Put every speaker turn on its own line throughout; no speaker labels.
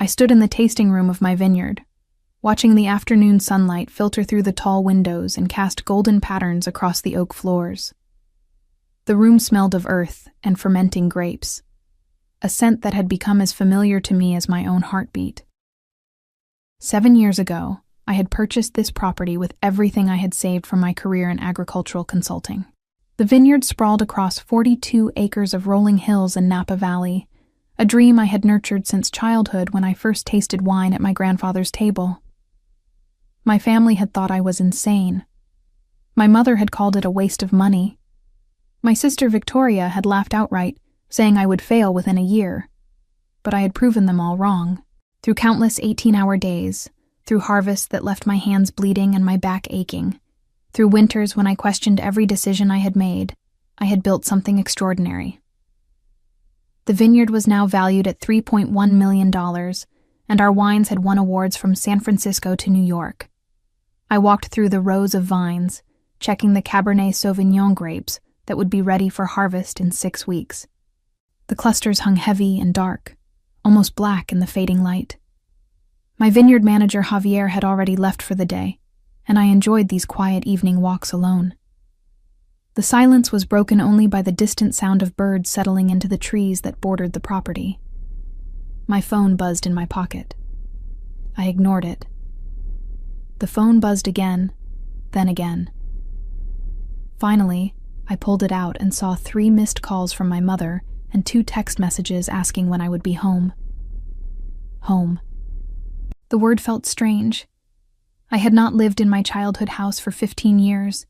I stood in the tasting room of my vineyard, watching the afternoon sunlight filter through the tall windows and cast golden patterns across the oak floors. The room smelled of earth and fermenting grapes, a scent that had become as familiar to me as my own heartbeat. 7 years ago, I had purchased this property with everything I had saved from my career in agricultural consulting. The vineyard sprawled across 42 acres of rolling hills in Napa Valley, a dream I had nurtured since childhood when I first tasted wine at my grandfather's table. My family had thought I was insane. My mother had called it a waste of money. My sister Victoria had laughed outright, saying I would fail within a year. But I had proven them all wrong. Through countless 18-hour days, through harvests that left my hands bleeding and my back aching, through winters when I questioned every decision I had made, I had built something extraordinary. The vineyard was now valued at $3.1 million, and our wines had won awards from San Francisco to New York. I walked through the rows of vines, checking the Cabernet Sauvignon grapes that would be ready for harvest in 6 weeks. The clusters hung heavy and dark, almost black in the fading light. My vineyard manager Javier had already left for the day, and I enjoyed these quiet evening walks alone. The silence was broken only by the distant sound of birds settling into the trees that bordered the property. My phone buzzed in my pocket. I ignored it. The phone buzzed again, then again. Finally, I pulled it out and saw 3 missed calls from my mother and 2 text messages asking when I would be home. Home. The word felt strange. I had not lived in my childhood house for 15 years,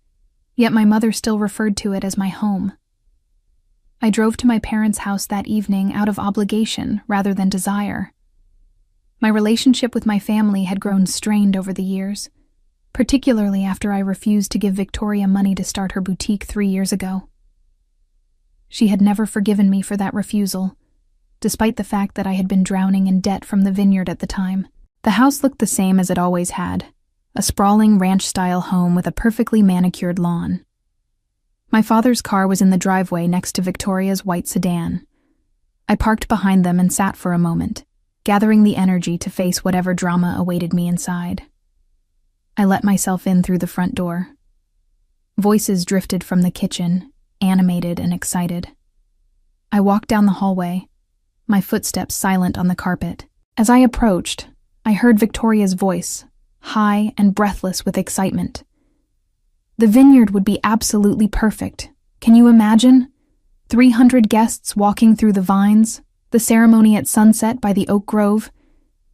yet my mother still referred to it as my home. I drove to my parents' house that evening out of obligation rather than desire. My relationship with my family had grown strained over the years, particularly after I refused to give Victoria money to start her boutique 3 years ago. She had never forgiven me for that refusal, despite the fact that I had been drowning in debt from the vineyard at the time. The house looked the same as it always had, a sprawling ranch-style home with a perfectly manicured lawn. My father's car was in the driveway next to Victoria's white sedan. I parked behind them and sat for a moment, gathering the energy to face whatever drama awaited me inside. I let myself in through the front door. Voices drifted from the kitchen, animated and excited. I walked down the hallway, my footsteps silent on the carpet. As I approached, I heard Victoria's voice, high and breathless with excitement. The vineyard would be absolutely perfect. Can you imagine? 300 guests walking through the vines, the ceremony at sunset by the oak grove.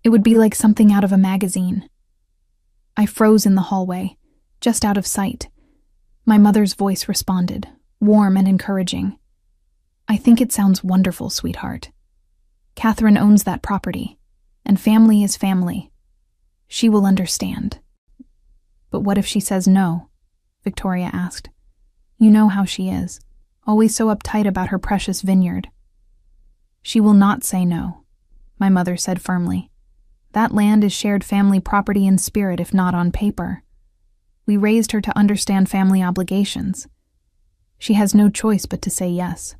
It would be like something out of a magazine. I froze in the hallway, just out of sight. My mother's voice responded, warm and encouraging. I think it sounds wonderful, sweetheart. Catherine owns that property, and family is family. She will understand. But what if she says no? Victoria asked. You know how she is, always so uptight about her precious vineyard. She will not say no, my mother said firmly. That land is shared family property in spirit, if not on paper. We raised her to understand family obligations. She has no choice but to say yes.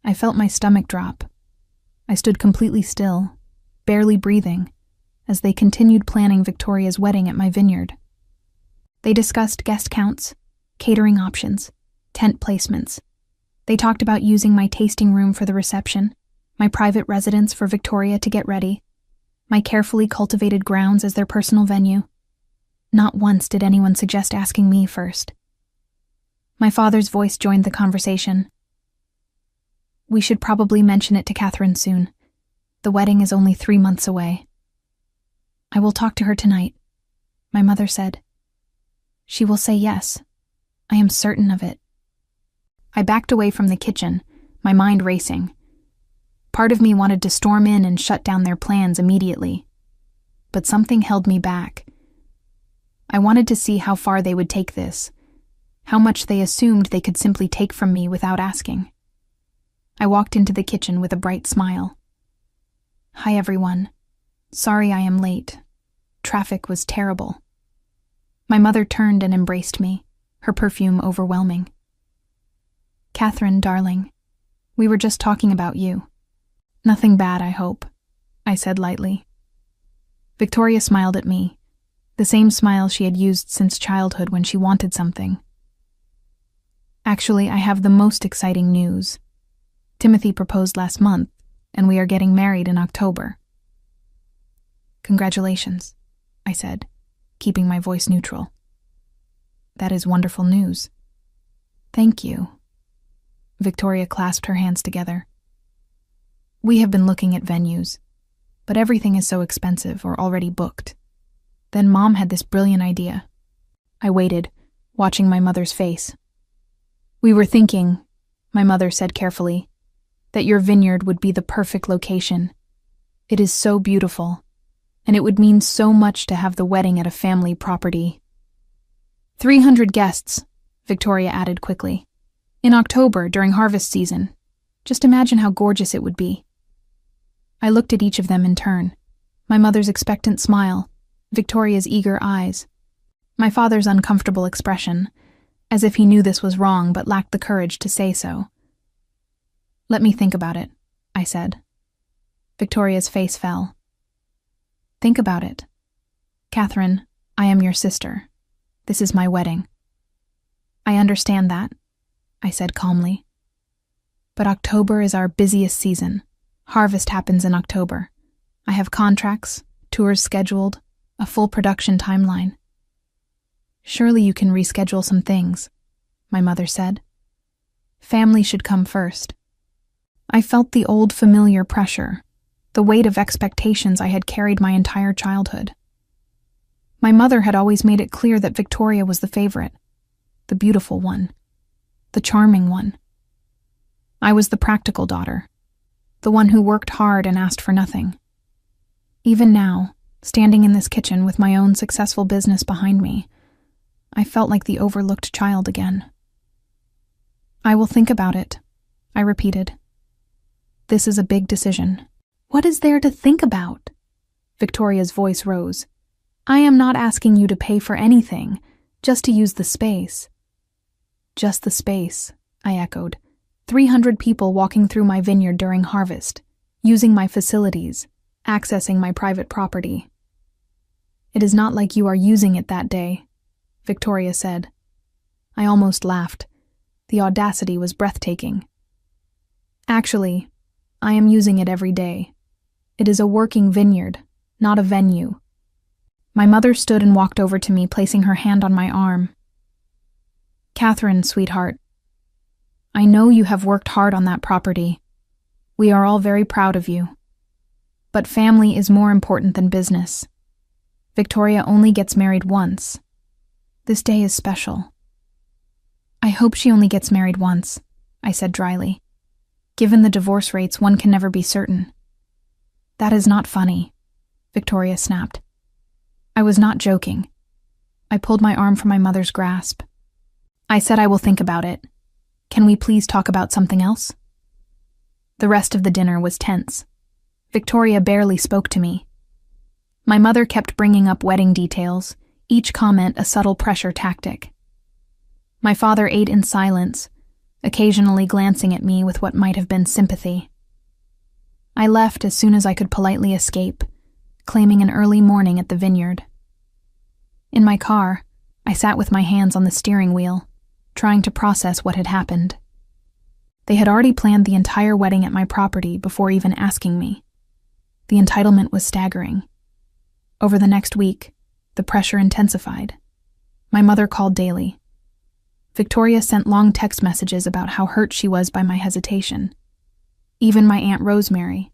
I felt my stomach drop. I stood completely still, barely breathing, as they continued planning Victoria's wedding at my vineyard. They discussed guest counts, catering options, tent placements. They talked about using my tasting room for the reception, my private residence for Victoria to get ready, my carefully cultivated grounds as their personal venue. Not once did anyone suggest asking me first. My father's voice joined the conversation. We should probably mention it to Catherine soon. The wedding is only 3 months away. I will talk to her tonight, my mother said. She will say yes. I am certain of it. I backed away from the kitchen, my mind racing. Part of me wanted to storm in and shut down their plans immediately. But something held me back. I wanted to see how far they would take this, how much they assumed they could simply take from me without asking. I walked into the kitchen with a bright smile. Hi, everyone. Sorry I am late. Traffic was terrible. My mother turned and embraced me, her perfume overwhelming. Catherine, darling, we were just talking about you. Nothing bad, I hope. I said lightly. Victoria smiled at me, the same smile she had used since childhood when she wanted something. Actually, I have the most exciting news. Timothy proposed last month, and we are getting married in October. Congratulations, I said, keeping my voice neutral. That is wonderful news. Thank you. Victoria clasped her hands together. We have been looking at venues, but everything is so expensive or already booked. Then Mom had this brilliant idea. I waited, watching my mother's face. We were thinking, my mother said carefully, that your vineyard would be the perfect location. It is so beautiful, and it would mean so much to have the wedding at a family property. 300 guests, Victoria added quickly. In October, during harvest season. Just imagine how gorgeous it would be. I looked at each of them in turn. My mother's expectant smile, Victoria's eager eyes, my father's uncomfortable expression, as if he knew this was wrong but lacked the courage to say so. Let me think about it, I said. Victoria's face fell. Think about it. Catherine, I am your sister. This is my wedding. I understand that, I said calmly. But October is our busiest season. Harvest happens in October. I have contracts, tours scheduled, a full production timeline. Surely you can reschedule some things, my mother said. Family should come first. I felt the old familiar pressure, the weight of expectations I had carried my entire childhood. My mother had always made it clear that Victoria was the favorite, the beautiful one, the charming one. I was the practical daughter, the one who worked hard and asked for nothing. Even now, standing in this kitchen with my own successful business behind me, I felt like the overlooked child again. I will think about it, I repeated. This is a big decision. What is there to think about? Victoria's voice rose. I am not asking you to pay for anything, just to use the space. Just the space, I echoed. 300 people walking through my vineyard during harvest, using my facilities, accessing my private property. It is not like you are using it that day, Victoria said. I almost laughed. The audacity was breathtaking. Actually, I am using it every day. It is a working vineyard, not a venue. My mother stood and walked over to me, placing her hand on my arm. Catherine, sweetheart, I know you have worked hard on that property. We are all very proud of you. But family is more important than business. Victoria only gets married once. This day is special. I hope she only gets married once, I said dryly. Given the divorce rates, one can never be certain. That is not funny, Victoria snapped. I was not joking. I pulled my arm from my mother's grasp. I said I will think about it. Can we please talk about something else? The rest of the dinner was tense. Victoria barely spoke to me. My mother kept bringing up wedding details, each comment a subtle pressure tactic. My father ate in silence, occasionally glancing at me with what might have been sympathy. I left as soon as I could politely escape, claiming an early morning at the vineyard. In my car, I sat with my hands on the steering wheel, trying to process what had happened. They had already planned the entire wedding at my property before even asking me. The entitlement was staggering. Over the next week, the pressure intensified. My mother called daily. Victoria sent long text messages about how hurt she was by my hesitation. Even my Aunt Rosemary,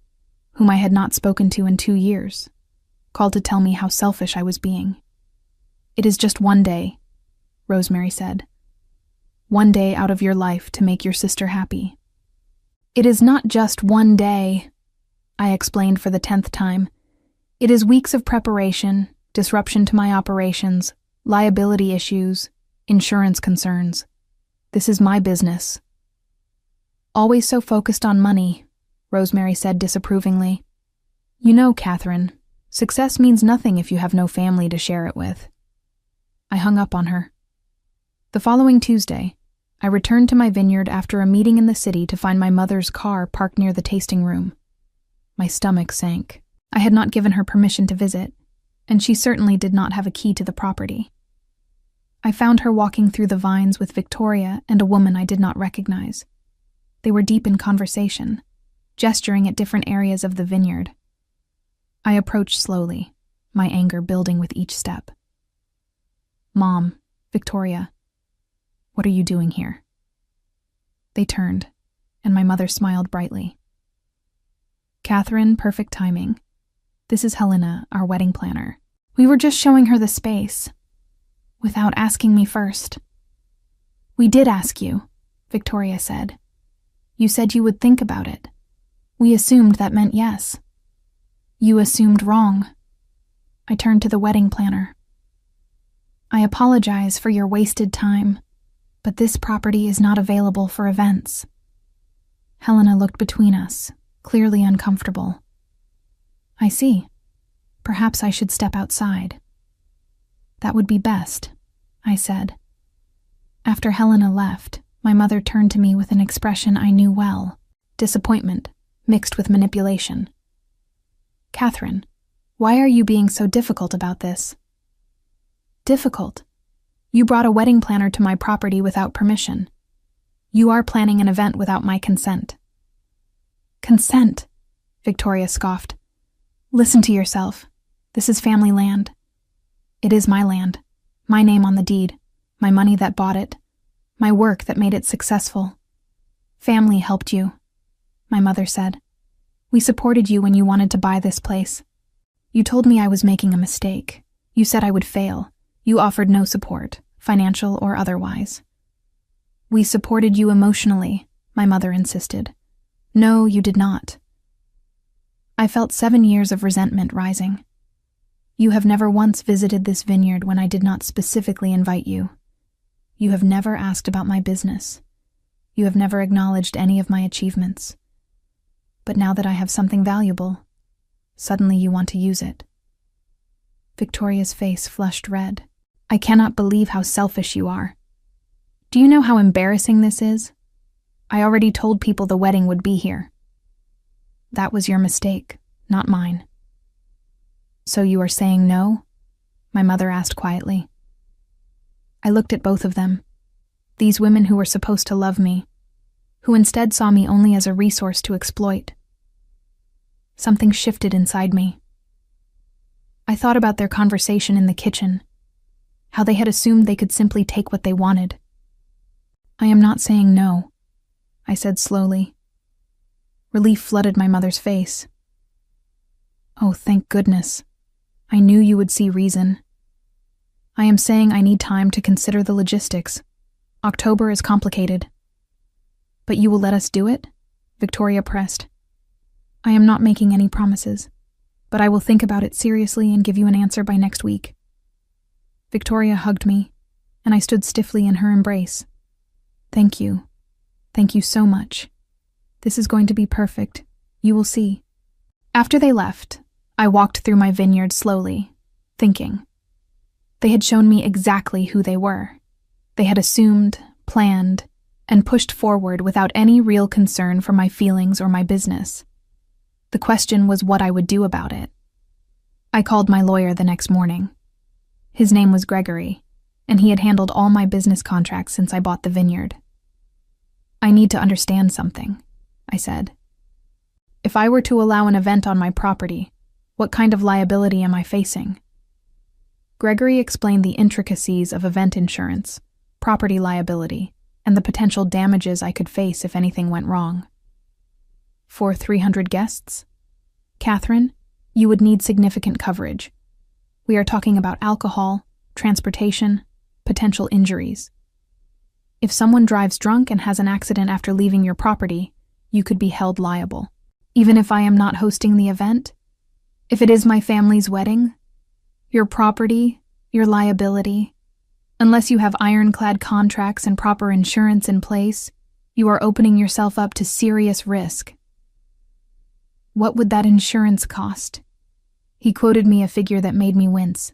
whom I had not spoken to in 2 years, called to tell me how selfish I was being. It is just one day, Rosemary said. One day out of your life to make your sister happy. It is not just one day, I explained for the 10th time. It is weeks of preparation, disruption to my operations, liability issues, insurance concerns. This is my business. Always so focused on money, Rosemary said disapprovingly. You know, Catherine, success means nothing if you have no family to share it with. I hung up on her. The following Tuesday, I returned to my vineyard after a meeting in the city to find my mother's car parked near the tasting room. My stomach sank. I had not given her permission to visit, and she certainly did not have a key to the property. I found her walking through the vines with Victoria and a woman I did not recognize. They were deep in conversation, gesturing at different areas of the vineyard. I approached slowly, my anger building with each step. "Mom, Victoria, what are you doing here?" They turned, and my mother smiled brightly. "Catherine, perfect timing. This is Helena, our wedding planner. We were just showing her the space, without asking me first." "We did ask you," Victoria said. "You said you would think about it. We assumed that meant yes." "You assumed wrong." I turned to the wedding planner. "I apologize for your wasted time, but this property is not available for events." Helena looked between us, clearly uncomfortable. "I see. Perhaps I should step outside." "That would be best," I said. After Helena left, my mother turned to me with an expression I knew well, disappointment mixed with manipulation. "Catherine, why are you being so difficult about this?" "Difficult? You brought a wedding planner to my property without permission. You are planning an event without my consent." "Consent?" Victoria scoffed. "Listen to yourself. This is family land." "It is my land, my name on the deed, my money that bought it, my work that made it successful. Family helped you," my mother said. "We supported you when you wanted to buy this place. You told me I was making a mistake. You said I would fail. You offered no support, financial or otherwise." "We supported you emotionally," my mother insisted. "No, you did not." I felt 7 years of resentment rising. "You have never once visited this vineyard when I did not specifically invite you. You have never asked about my business. You have never acknowledged any of my achievements. But now that I have something valuable, suddenly you want to use it." Victoria's face flushed red. "I cannot believe how selfish you are. Do you know how embarrassing this is? I already told people the wedding would be here." "That was your mistake, not mine." "So you are saying no?" my mother asked quietly. I looked at both of them, these women who were supposed to love me, who instead saw me only as a resource to exploit. Something shifted inside me. I thought about their conversation in the kitchen, how they had assumed they could simply take what they wanted. "I am not saying no," I said slowly. Relief flooded my mother's face. "Oh, thank goodness. I knew you would see reason. I am saying I need time to consider the logistics. October is complicated." "But you will let us do it?" Victoria pressed. "I am not making any promises, but I will think about it seriously and give you an answer by next week." Victoria hugged me, and I stood stiffly in her embrace. "Thank you. Thank you so much. This is going to be perfect. You will see." After they left, I walked through my vineyard slowly, thinking. They had shown me exactly who they were. They had assumed, planned, and pushed forward without any real concern for my feelings or my business. The question was what I would do about it. I called my lawyer the next morning. His name was Gregory, and he had handled all my business contracts since I bought the vineyard. "I need to understand something," I said. "If I were to allow an event on my property, what kind of liability am I facing?" Gregory explained the intricacies of event insurance, property liability, and the potential damages I could face if anything went wrong. "For 300 guests? Catherine, you would need significant coverage. We are talking about alcohol, transportation, potential injuries. If someone drives drunk and has an accident after leaving your property, you could be held liable. Even if I am not hosting the event? If it is my family's wedding? Your property, your liability. Unless you have ironclad contracts and proper insurance in place, you are opening yourself up to serious risk." "What would that insurance cost?" He quoted me a figure that made me wince.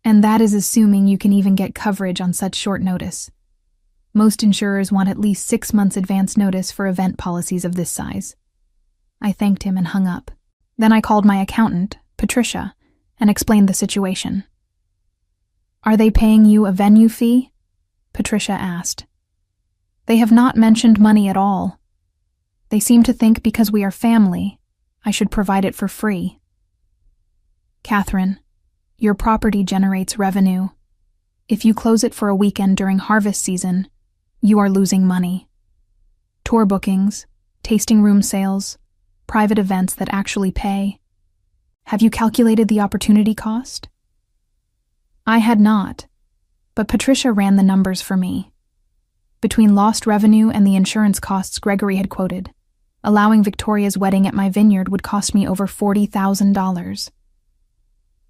"And that is assuming you can even get coverage on such short notice. Most insurers want at least 6 months advance notice for event policies of this size." I thanked him and hung up. Then I called my accountant, Patricia, and explained the situation. "Are they paying you a venue fee?" Patricia asked. "They have not mentioned money at all. They seem to think because we are family, I should provide it for free." "Catherine, your property generates revenue. If you close it for a weekend during harvest season, you are losing money. Tour bookings, tasting room sales, private events that actually pay. Have you calculated the opportunity cost?" I had not, but Patricia ran the numbers for me. Between lost revenue and the insurance costs Gregory had quoted, allowing Victoria's wedding at my vineyard would cost me over $40,000.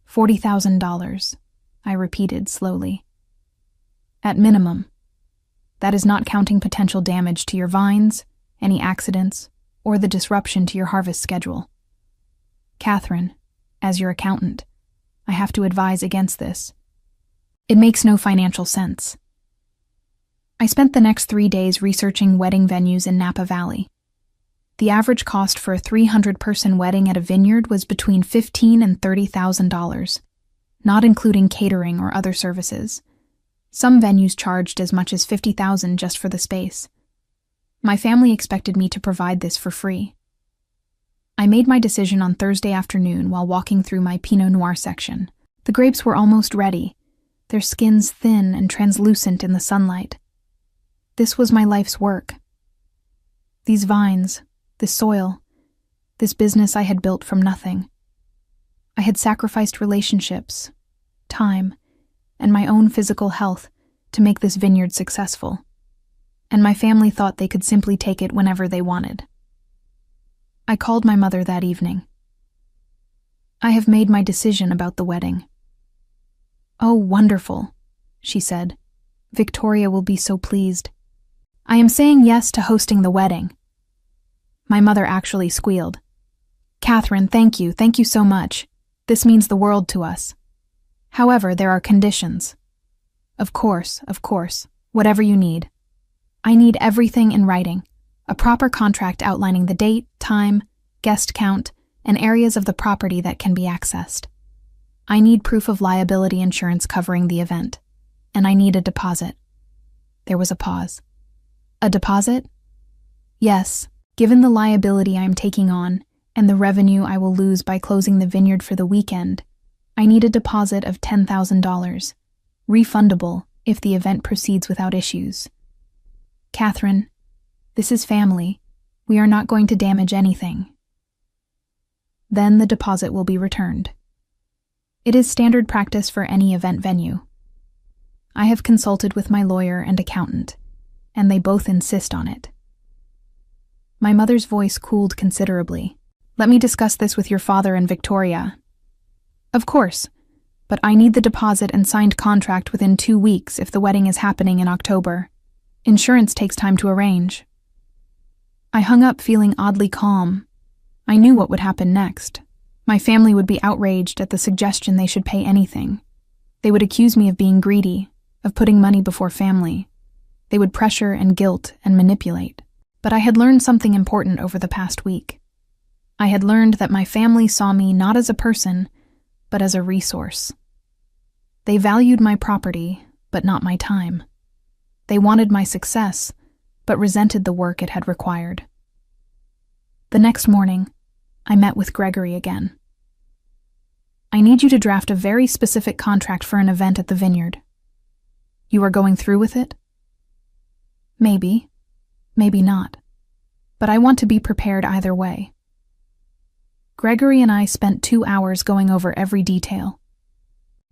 $40,000, I repeated slowly. At minimum. That is not counting potential damage to your vines, any accidents, or the disruption to your harvest schedule. Catherine, as your accountant, I have to advise against this. It makes no financial sense. I spent the next 3 days researching wedding venues in Napa Valley. The average cost for a 300-person wedding at a vineyard was between $15,000 and $30,000, not including catering or other services. Some venues charged as much as $50,000 just for the space. My family expected me to provide this for free. I made my decision on Thursday afternoon while walking through my Pinot Noir section. The grapes were almost ready, their skins thin and translucent in the sunlight. This was my life's work. These vines, this soil, this business I had built from nothing. I had sacrificed relationships, time, and my own physical health to make this vineyard successful, and my family thought they could simply take it whenever they wanted. I called my mother that evening. "I have made my decision about the wedding." "Oh, wonderful," she said. "Victoria will be so pleased. I am saying yes to hosting the wedding." My mother actually squealed. "Catherine, thank you so much. This means the world to us. However, there are conditions." Of course, whatever you need. I need everything in writing, a proper contract outlining the date, time, guest count, and areas of the property that can be accessed. I need proof of liability insurance covering the event, and I need a deposit." There was a pause. "A deposit?" "Yes. Given the liability I am taking on and the revenue I will lose by closing the vineyard for the weekend, I need a deposit of $10,000, refundable if the event proceeds without issues. Catherine, this is family. We are not going to damage anything." Then the deposit will be returned. It is standard practice for any event venue. I have consulted with my lawyer and accountant, and they both insist on it. My mother's voice cooled considerably. "Let me discuss this with your father and Victoria." "Of course, but I need the deposit and signed contract within 2 weeks if the wedding is happening in October. Insurance takes time to arrange." I hung up feeling oddly calm. I knew what would happen next. My family would be outraged at the suggestion they should pay anything. They would accuse me of being greedy, of putting money before family. They would pressure and guilt and manipulate. But I had learned something important over the past week. I had learned that my family saw me not as a person, but as a resource. They valued my property, but not my time. They wanted my success, but resented the work it had required. The next morning, I met with Gregory again. "I need you to draft a very specific contract for an event at the vineyard. You are going through with it?" "Maybe. Maybe not. But I want to be prepared either way." Gregory and I spent 2 hours going over every detail.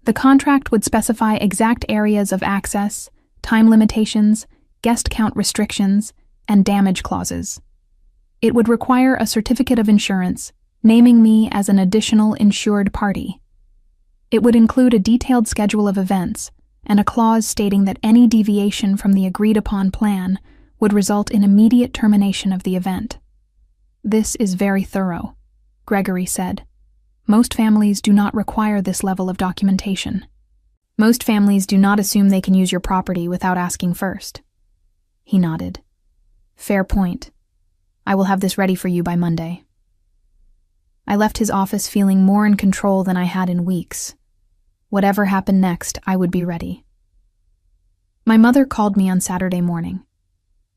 The contract would specify exact areas of access, time limitations, guest count restrictions, and damage clauses. It would require a certificate of insurance, naming me as an additional insured party. It would include a detailed schedule of events and a clause stating that any deviation from the agreed-upon plan would result in immediate termination of the event. "This is very thorough," Gregory said. "Most families do not require this level of documentation. Most families do not assume they can use your property without asking first." He nodded. "Fair point. I will have this ready for you by Monday." I left his office feeling more in control than I had in weeks. Whatever happened next, I would be ready. My mother called me on Saturday morning.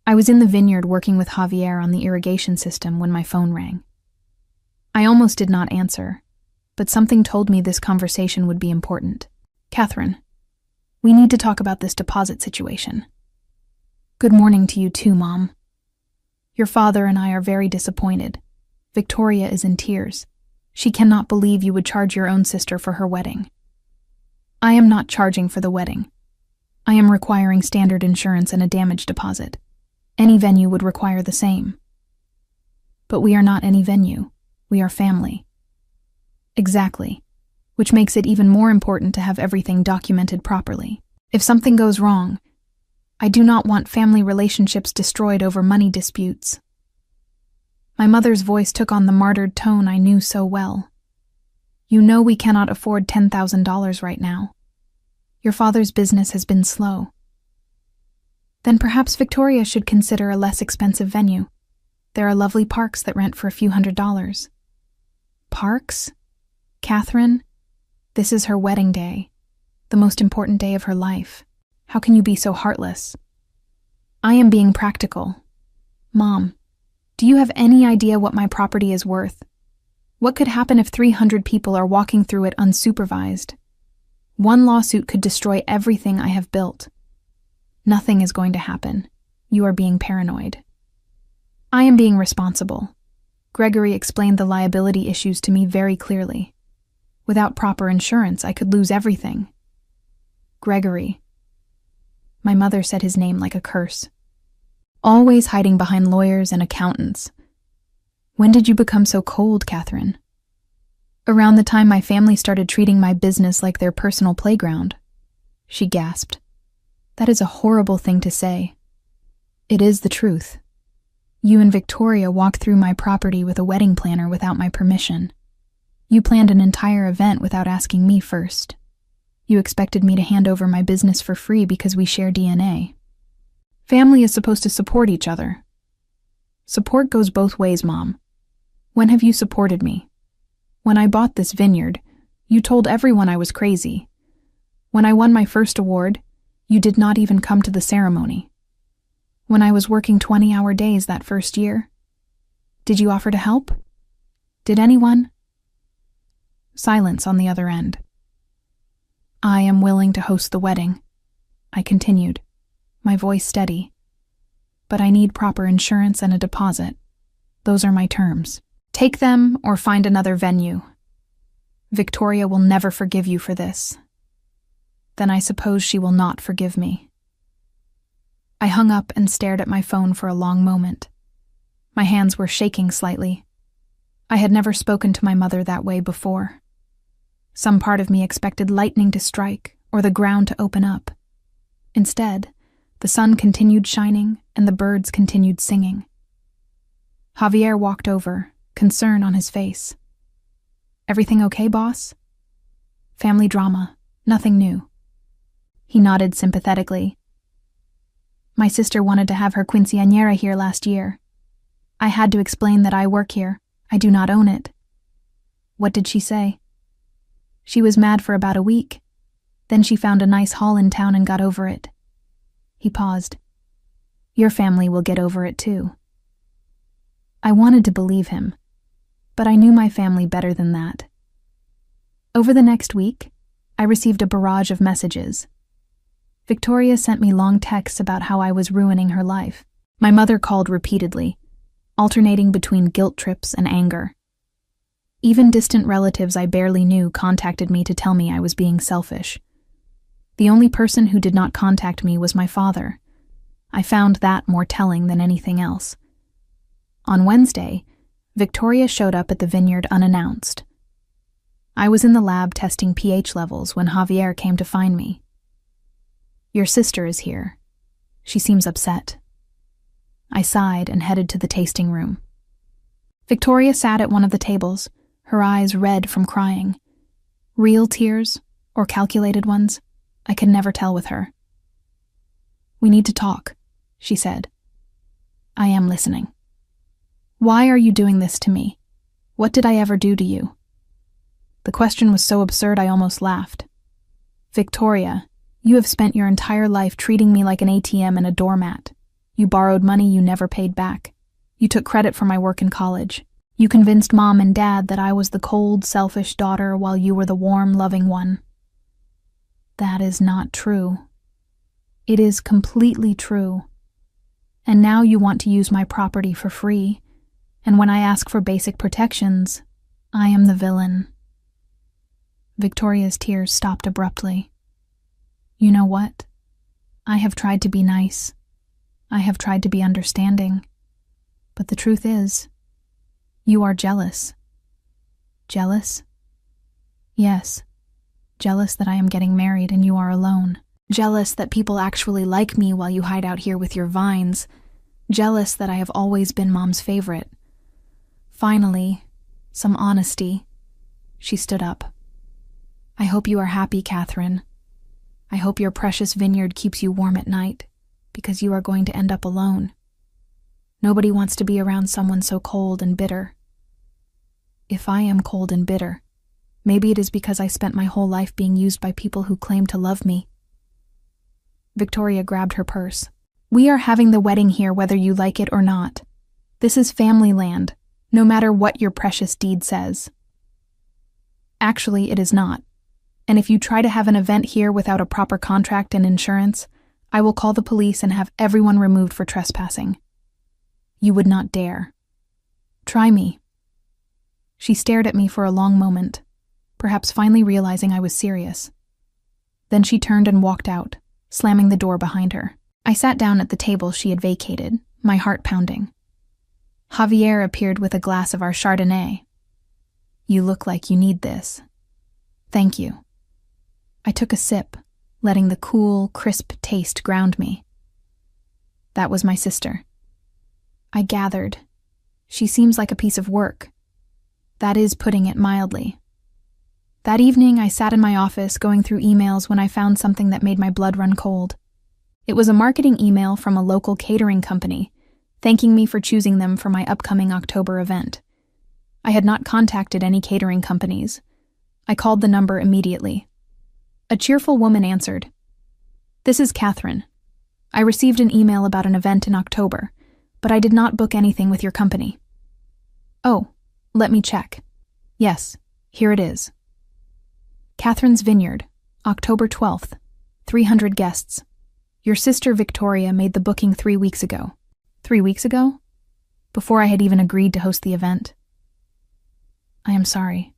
I was in the Vineyard working with Javier on the irrigation system when my phone rang. I almost did not answer, but something told me this conversation would be important. Catherine, we need to talk about this deposit situation. Good morning to you too, Mom. Your father and I are very disappointed. Victoria is in tears. She cannot believe you would charge your own sister for her wedding. I am not charging for the wedding. I am requiring standard insurance and a damage deposit. Any venue would require the same. But we are not any venue. We are family. Exactly. Which makes it even more important to have everything documented properly. If something goes wrong, I do not want family relationships destroyed over money disputes. My mother's voice took on the martyred tone I knew so well. You know we cannot afford $10,000 right now. Your father's business has been slow. Then perhaps Victoria should consider a less expensive venue. There are lovely parks that rent for a few $100s. Parks? Catherine, this is her wedding day, the most important day of her life. How can you be so heartless? I am being practical. Mom, do you have any idea what my property is worth? What could happen if 300 people are walking through it unsupervised? One lawsuit could destroy everything I have built. Nothing is going to happen. You are being paranoid. I am being responsible. Gregory explained the liability issues to me very clearly. Without proper insurance, I could lose everything. Gregory. My mother said his name like a curse. Always hiding behind lawyers and accountants. When did you become so cold, Catherine? Around the time my family started treating my business like their personal playground. She gasped. That is a horrible thing to say. It is the truth. You and Victoria walked through my property with a wedding planner without my permission. You planned an entire event without asking me first. You expected me to hand over my business for free because we share DNA. Family is supposed to support each other. Support goes both ways, Mom. When have you supported me? When I bought this vineyard, you told everyone I was crazy. When I won my first award, you did not even come to the ceremony. When I was working 20-hour days that first year, did you offer to help? Did anyone? Silence on the other end. I am willing to host the wedding, I continued, my voice steady. But I need proper insurance and a deposit. Those are my terms. Take them or find another venue. Victoria will never forgive you for this. Then I suppose she will not forgive me. I hung up and stared at my phone for a long moment. My hands were shaking slightly. I had never spoken to my mother that way before. Some part of me expected lightning to strike or the ground to open up. Instead, the sun continued shining and the birds continued singing. Javier walked over, concern on his face. Everything okay, boss? Family drama, nothing new. He nodded sympathetically. My sister wanted to have her quinceañera here last year. I had to explain that I work here. I do not own it. What did she say? She was mad for about a week. Then she found a nice hall in town and got over it. He paused. Your family will get over it too. I wanted to believe him, but I knew my family better than that. Over the next week, I received a barrage of messages. Victoria sent me long texts about how I was ruining her life. My mother called repeatedly, alternating between guilt trips and anger. Even distant relatives I barely knew contacted me to tell me I was being selfish. The only person who did not contact me was my father. I found that more telling than anything else. On Wednesday, Victoria showed up at the Vineyard unannounced. I was in the lab testing pH levels when Javier came to find me. Your sister is here. She seems upset. I sighed and headed to the tasting room. Victoria sat at one of the tables, her eyes red from crying. Real tears, or calculated ones, I could never tell with her. We need to talk, she said. I am listening. Why are you doing this to me? What did I ever do to you? The question was so absurd I almost laughed. Victoria, you have spent your entire life treating me like an ATM and a doormat. You borrowed money you never paid back. You took credit for my work in college. You convinced Mom and Dad that I was the cold, selfish daughter while you were the warm, loving one. That is not true. It is completely true. And now you want to use my property for free, and when I ask for basic protections, I am the villain. Victoria's tears stopped abruptly. You know what? I have tried to be nice. I have tried to be understanding. But the truth is, you are jealous. Jealous? Yes. Jealous that I am getting married and you are alone. Jealous that people actually like me while you hide out here with your vines. Jealous that I have always been Mom's favorite. Finally, some honesty. She stood up. I hope you are happy, Catherine. I hope your precious vineyard keeps you warm at night, because you are going to end up alone. Nobody wants to be around someone so cold and bitter. If I am cold and bitter, maybe it is because I spent my whole life being used by people who claim to love me. Victoria grabbed her purse. We are having the wedding here whether you like it or not. This is family land, no matter what your precious deed says. Actually, it is not. And if you try to have an event here without a proper contract and insurance, I will call the police and have everyone removed for trespassing. You would not dare. Try me. She stared at me for a long moment, perhaps finally realizing I was serious. Then she turned and walked out, slamming the door behind her. I sat down at the table she had vacated, my heart pounding. Javier appeared with a glass of our Chardonnay. You look like you need this. Thank you. I took a sip, letting the cool, crisp taste ground me. That was my sister. I gathered. She seems like a piece of work. That is putting it mildly. That evening, I sat in my office going through emails when I found something that made my blood run cold. It was a marketing email from a local catering company, thanking me for choosing them for my upcoming October event. I had not contacted any catering companies. I called the number immediately. A cheerful woman answered. This is Catherine. I received an email about an event in October, but I did not book anything with your company. Oh, let me check. Yes, here it is. Catherine's Vineyard, October 12th, 300 guests. Your sister Victoria made the booking 3 weeks ago. 3 weeks ago? Before I had even agreed to host the event. I am sorry.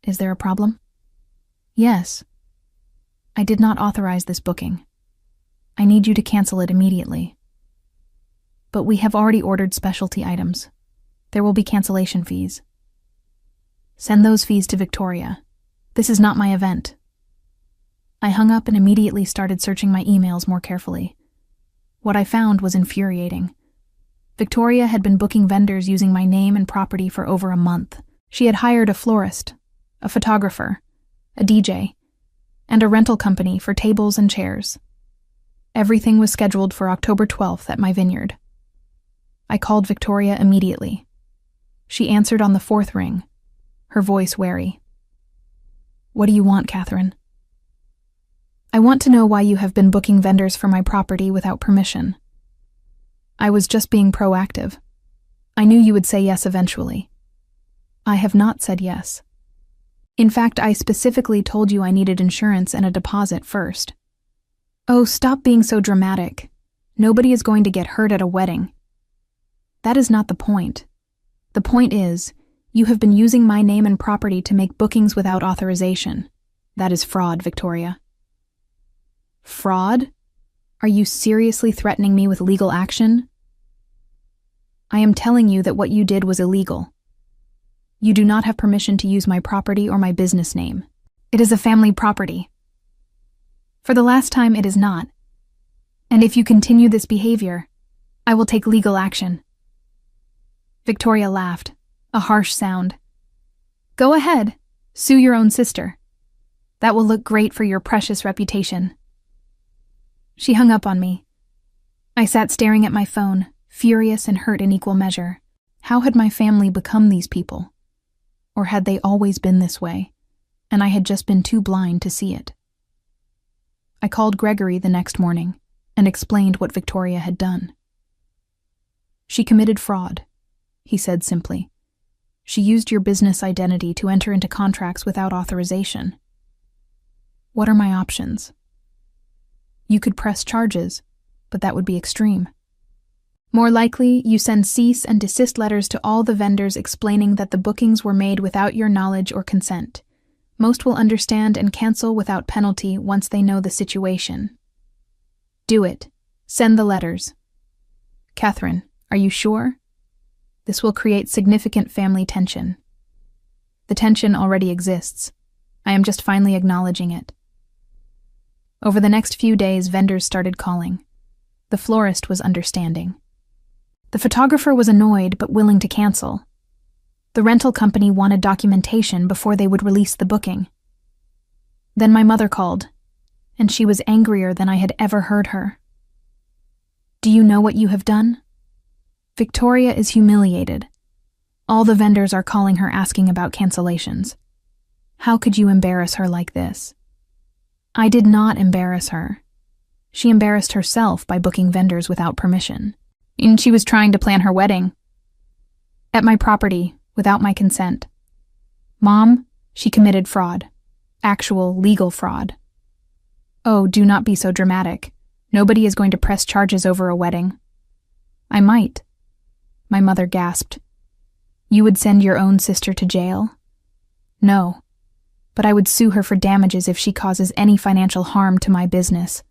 Is there a problem? Yes. I did not authorize this booking. I need you to cancel it immediately. But we have already ordered specialty items. There will be cancellation fees. Send those fees to Victoria. This is not my event. I hung up and immediately started searching my emails more carefully. What I found was infuriating. Victoria had been booking vendors using my name and property for over a month. She had hired a florist, a photographer, a DJ, and a rental company for tables and chairs. Everything was scheduled for October 12th at my vineyard. I called Victoria immediately. She answered on the 4th ring, her voice wary. What do you want, Catherine? I want to know why you have been booking vendors for my property without permission. I was just being proactive. I knew you would say yes eventually. I have not said yes. In fact, I specifically told you I needed insurance and a deposit first. Oh, stop being so dramatic. Nobody is going to get hurt at a wedding. That is not the point. The point is, you have been using my name and property to make bookings without authorization. That is fraud, Victoria. Fraud? Are you seriously threatening me with legal action? I am telling you that what you did was illegal. You do not have permission to use my property or my business name. It is a family property. For the last time, it is not. And if you continue this behavior, I will take legal action. Victoria laughed, a harsh sound. Go ahead, sue your own sister. That will look great for your precious reputation. She hung up on me. I sat staring at my phone, furious and hurt in equal measure. How had my family become these people? Or had they always been this way, and I had just been too blind to see it? I called Gregory the next morning and explained what Victoria had done. "She committed fraud," he said simply. "She used your business identity to enter into contracts without authorization." "What are my options?" "You could press charges, but that would be extreme. More likely, you send cease and desist letters to all the vendors explaining that the bookings were made without your knowledge or consent. Most will understand and cancel without penalty once they know the situation." "Do it. Send the letters." "Catherine, are you sure? This will create significant family tension." "The tension already exists. I am just finally acknowledging it." Over the next few days, vendors started calling. The florist was understanding. The photographer was annoyed but willing to cancel. The rental company wanted documentation before they would release the booking. Then my mother called, and she was angrier than I had ever heard her. "Do you know what you have done? Victoria is humiliated. All the vendors are calling her asking about cancellations. How could you embarrass her like this?" "I did not embarrass her. She embarrassed herself by booking vendors without permission. And she was trying to plan her wedding at my property without my consent. Mom, she committed fraud. Actual legal fraud." "Oh, do not be so dramatic. Nobody is going to press charges over a wedding." "I might." My mother gasped. "You would send your own sister to jail?" "No, but I would sue her for damages if she causes any financial harm to my business."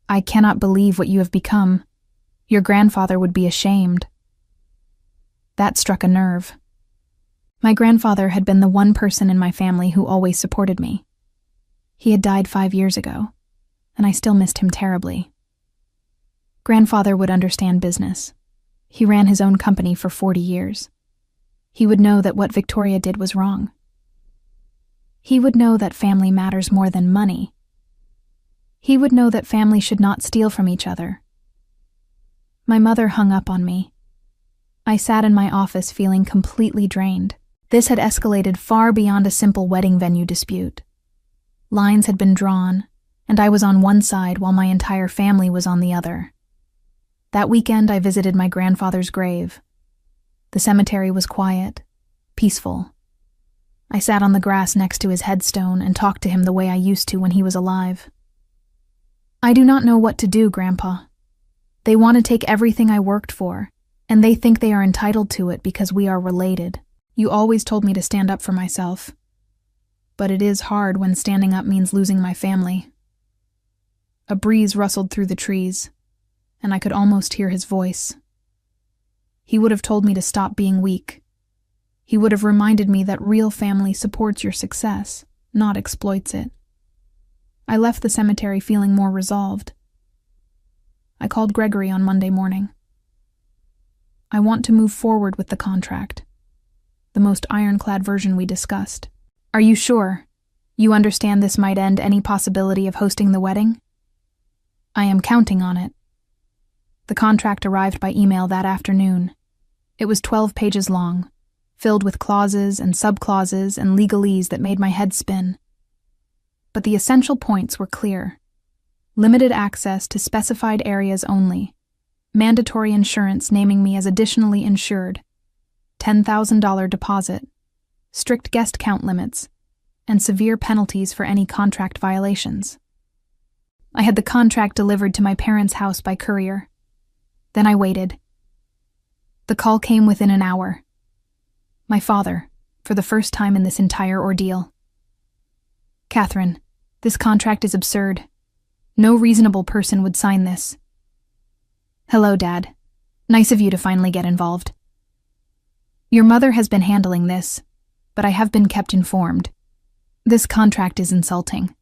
"I cannot believe what you have become. Your grandfather would be ashamed." That struck a nerve. My grandfather had been the one person in my family who always supported me. He had died 5 years ago, and I still missed him terribly. Grandfather would understand business. He ran his own company for 40 years. He would know that what Victoria did was wrong. He would know that family matters more than money. He would know that family should not steal from each other. My mother hung up on me. I sat in my office feeling completely drained. This had escalated far beyond a simple wedding venue dispute. Lines had been drawn, and I was on one side while my entire family was on the other. That weekend, I visited my grandfather's grave. The cemetery was quiet, peaceful. I sat on the grass next to his headstone and talked to him the way I used to when he was alive. "I do not know what to do, Grandpa. They want to take everything I worked for, and they think they are entitled to it because we are related. You always told me to stand up for myself. But it is hard when standing up means losing my family." A breeze rustled through the trees, and I could almost hear his voice. He would have told me to stop being weak. He would have reminded me that real family supports your success, not exploits it. I left the cemetery feeling more resolved. I called Gregory on Monday morning. "I want to move forward with the contract, the most ironclad version we discussed. Are you sure? You understand this might end any possibility of hosting the wedding?" "I am counting on it." The contract arrived by email that afternoon. It was 12 pages long, filled with clauses and subclauses and legalese that made my head spin. But the essential points were clear. Limited access to specified areas only, mandatory insurance naming me as additionally insured, $10,000 deposit, strict guest count limits, and severe penalties for any contract violations. I had the contract delivered to my parents' house by courier. Then I waited. The call came within an hour. My father, for the first time in this entire ordeal. "Catherine, this contract is absurd. No reasonable person would sign this." "Hello, Dad. Nice of you to finally get involved. Your mother has been handling this, but I have been kept informed. This contract is insulting.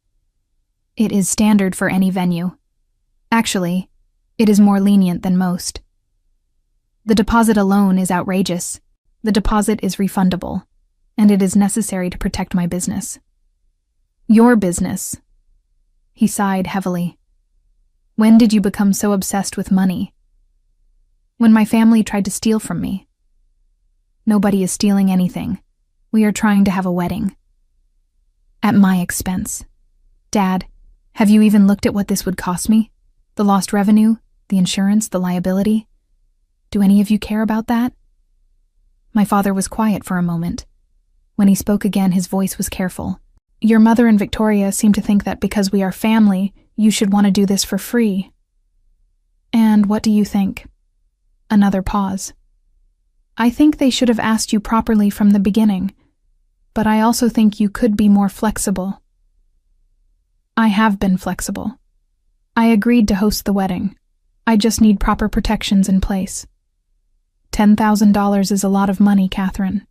It is standard for any venue. Actually, it is more lenient than most. The deposit alone is outrageous. The deposit is refundable, and it is necessary to protect my business." "Your business?" He sighed heavily. "When did you become so obsessed with money?" "When my family tried to steal from me." "Nobody is stealing anything. We are trying to have a wedding. At my expense. Dad, have you even looked at what this would cost me? The lost revenue, the insurance, the liability? Do any of you care about that? My father was quiet for a moment. When he spoke again, his voice was careful. Your mother and Victoria seem to think that because we are family, you should want to do this for free. And what do you think? Another pause. I think they should have asked you properly from the beginning, but I also think you could be more flexible. I have been flexible. I agreed to host the wedding. I just need proper protections in place. $10,000 is a lot of money, Catherine.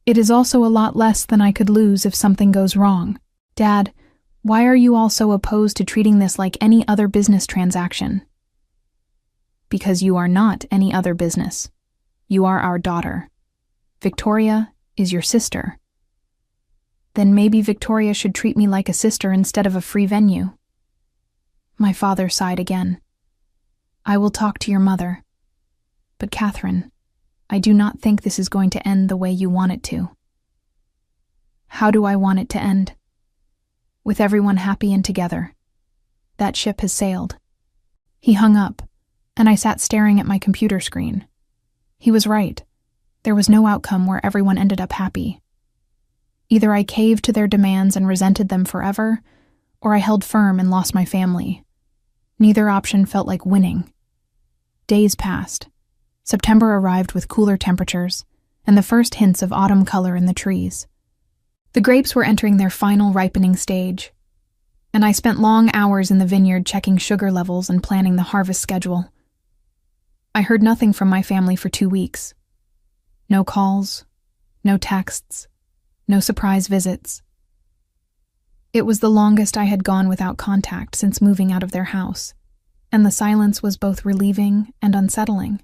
It is also a lot less than I could lose if something goes wrong. Dad, why are you all so opposed to treating this like any other business transaction? Because you are not any other business. You are our daughter. Victoria is your sister. Then maybe Victoria should treat me like a sister instead of a free venue. My father sighed again. I will talk to your mother. But Catherine, I do not think this is going to end the way you want it to. How do I want it to end? With everyone happy and together. That ship has sailed. He hung up, and I sat staring at my computer screen. He was right. There was no outcome where everyone ended up happy. Either I caved to their demands and resented them forever, or I held firm and lost my family. Neither option felt like winning. Days passed. September arrived with cooler temperatures and the first hints of autumn color in the trees. The grapes were entering their final ripening stage, and I spent long hours in the vineyard checking sugar levels and planning the harvest schedule. I heard nothing from my family for 2 weeks. No calls, no texts, no surprise visits. It was the longest I had gone without contact since moving out of their house, and the silence was both relieving and unsettling.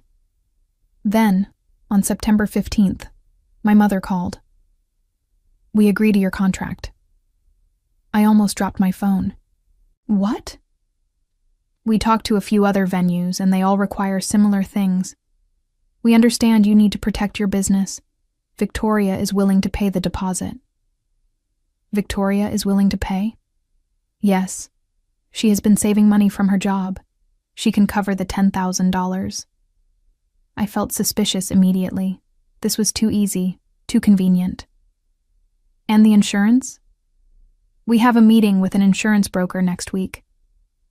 Then, on September 15th, my mother called. We agree to your contract. I almost dropped my phone. What? We talked to a few other venues, and they all require similar things. We understand you need to protect your business. Victoria is willing to pay the deposit. Victoria is willing to pay? Yes. She has been saving money from her job. She can cover the $10,000. I felt suspicious immediately. This was too easy, too convenient. And the insurance? We have a meeting with an insurance broker next week.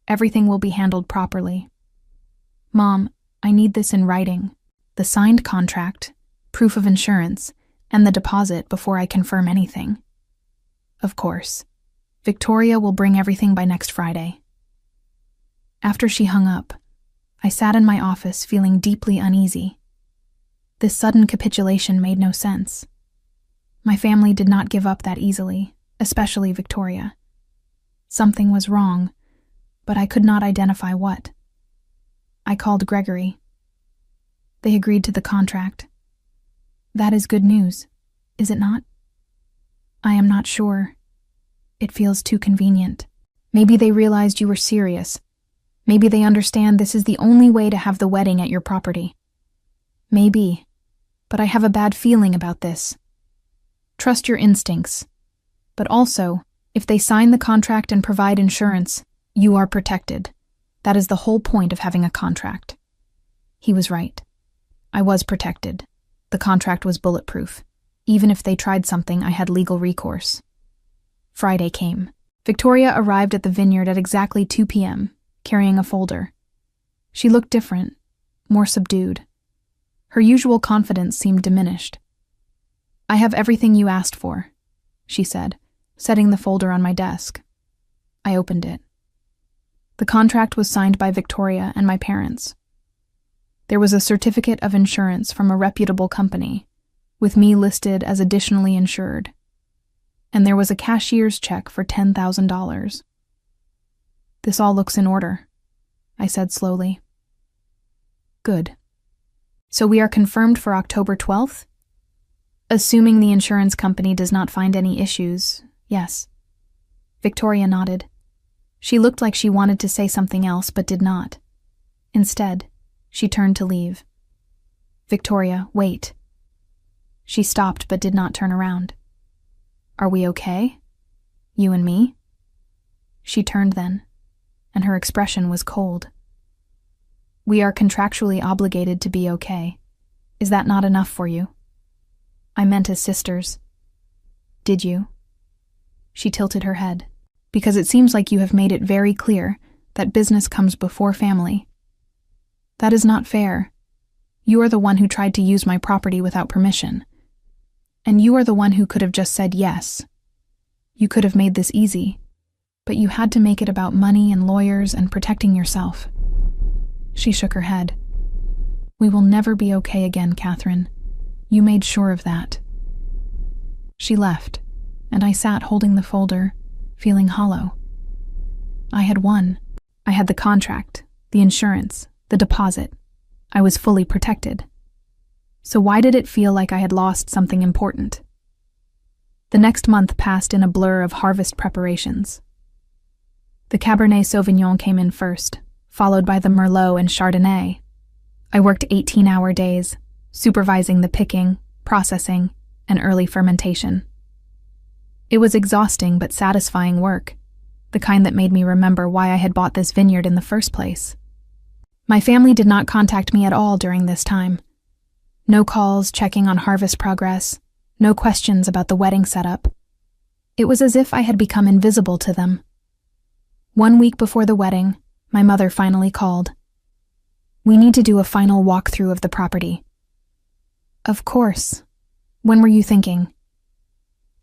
Everything will be handled properly. Mom, I need this in writing. The signed contract, proof of insurance, and the deposit before I confirm anything. Of course. Victoria will bring everything by next Friday. After she hung up, I sat in my office feeling deeply uneasy. This sudden capitulation made no sense. My family did not give up that easily, especially Victoria. Something was wrong, but I could not identify what. I called Gregory. They agreed to the contract. That is good news, is it not? I am not sure. It feels too convenient. Maybe they realized you were serious. Maybe they understand this is the only way to have the wedding at your property. Maybe, but I have a bad feeling about this. Trust your instincts. But also, if they sign the contract and provide insurance, you are protected. That is the whole point of having a contract. He was right. I was protected. The contract was bulletproof. Even if they tried something, I had legal recourse. Friday came. Victoria arrived at the vineyard at exactly 2 p.m., carrying a folder. She looked different, more subdued. Her usual confidence seemed diminished. I have everything you asked for, she said, setting the folder on my desk. I opened it. The contract was signed by Victoria and my parents. There was a certificate of insurance from a reputable company, with me listed as additionally insured. And there was a cashier's check for $10,000. This all looks in order, I said slowly. Good. So we are confirmed for October 12th? Assuming the insurance company does not find any issues, yes. Victoria nodded. She looked like she wanted to say something else, but did not. Instead, she turned to leave. Victoria, wait. She stopped but did not turn around. Are we okay? You and me? She turned then, and her expression was cold. We are contractually obligated to be okay. Is that not enough for you? I meant as sisters. Did you? She tilted her head. Because it seems like you have made it very clear that business comes before family. That is not fair. You are the one who tried to use my property without permission. And you are the one who could have just said yes. You could have made this easy, but you had to make it about money and lawyers and protecting yourself. She shook her head. We will never be okay again, Catherine. You made sure of that. She left, and I sat holding the folder, feeling hollow. I had won. I had the contract, the insurance, the deposit. I was fully protected. So why did it feel like I had lost something important? The next month passed in a blur of harvest preparations. The Cabernet Sauvignon came in first, followed by the Merlot and Chardonnay. I worked 18-hour days, supervising the picking, processing, and early fermentation. It was exhausting but satisfying work, the kind that made me remember why I had bought this vineyard in the first place. My family did not contact me at all during this time. No calls checking on harvest progress, no questions about the wedding setup. It was as if I had become invisible to them. 1 week before the wedding, my mother finally called. We need to do a final walkthrough of the property. Of course. When were you thinking?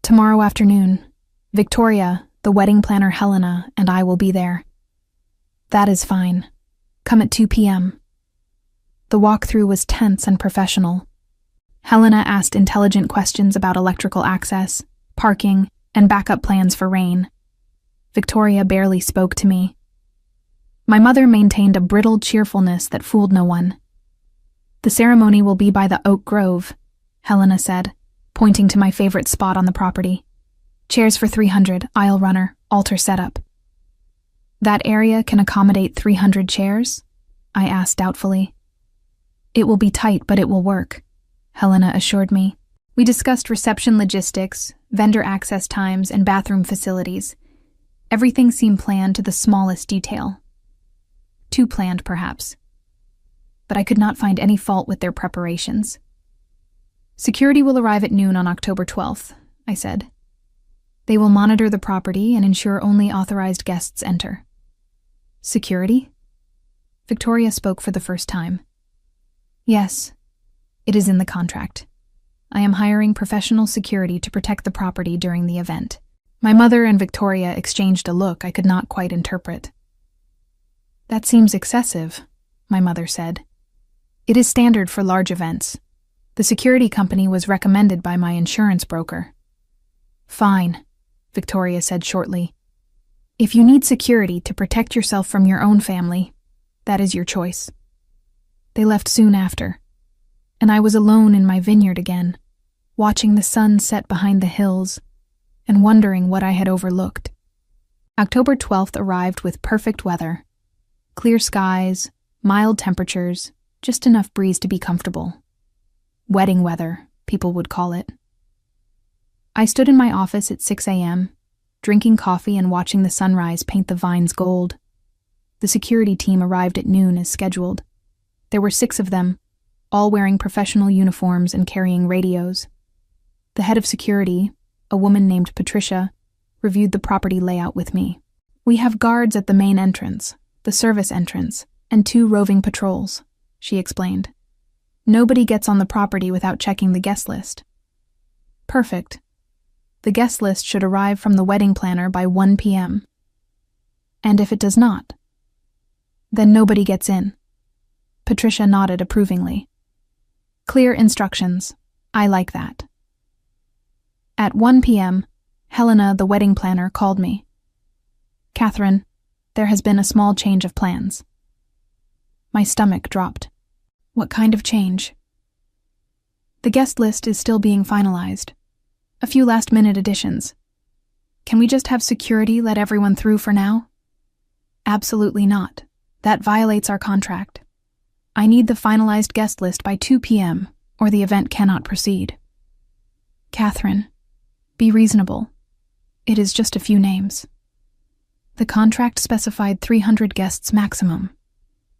Tomorrow afternoon. Victoria, the wedding planner Helena, and I will be there. That is fine. Come at 2 p.m. The walkthrough was tense and professional. Helena asked intelligent questions about electrical access, parking, and backup plans for rain. Victoria barely spoke to me. My mother maintained a brittle cheerfulness that fooled no one. The ceremony will be by the oak grove, Helena said, pointing to my favorite spot on the property. Chairs for 300, aisle runner, altar setup. That area can accommodate 300 chairs? I asked doubtfully. It will be tight, but it will work, Helena assured me. We discussed reception logistics, vendor access times, and bathroom facilities. Everything seemed planned to the smallest detail. Too planned, perhaps. But I could not find any fault with their preparations. Security will arrive at noon on October 12th, I said. They will monitor the property and ensure only authorized guests enter. Security? Victoria spoke for the first time. Yes, it is in the contract. I am hiring professional security to protect the property during the event. My mother and Victoria exchanged a look I could not quite interpret. That seems excessive, my mother said. It is standard for large events. The security company was recommended by my insurance broker. Fine, Victoria said shortly. If you need security to protect yourself from your own family, that is your choice. They left soon after, and I was alone in my vineyard again, watching the sun set behind the hills and wondering what I had overlooked. October 12th arrived with perfect weather. Clear skies, mild temperatures, just enough breeze to be comfortable. Wedding weather, people would call it. I stood in my office at 6 a.m., drinking coffee and watching the sunrise paint the vines gold. The security team arrived at noon as scheduled. There were 6 of them, all wearing professional uniforms and carrying radios. The head of security, a woman named Patricia, reviewed the property layout with me. We have guards at the main entrance, the service entrance, and 2 roving patrols, she explained. Nobody gets on the property without checking the guest list. Perfect. The guest list should arrive from the wedding planner by 1 p.m. And if it does not, then nobody gets in. Patricia nodded approvingly. Clear instructions. I like that. At 1 p.m., Helena, the wedding planner, called me. Catherine, there has been a small change of plans. My stomach dropped. What kind of change? The guest list is still being finalized. A few last-minute additions. Can we just have security let everyone through for now? Absolutely not. That violates our contract. I need the finalized guest list by 2 p.m., or the event cannot proceed. Catherine, be reasonable. It is just a few names. The contract specified 300 guests maximum.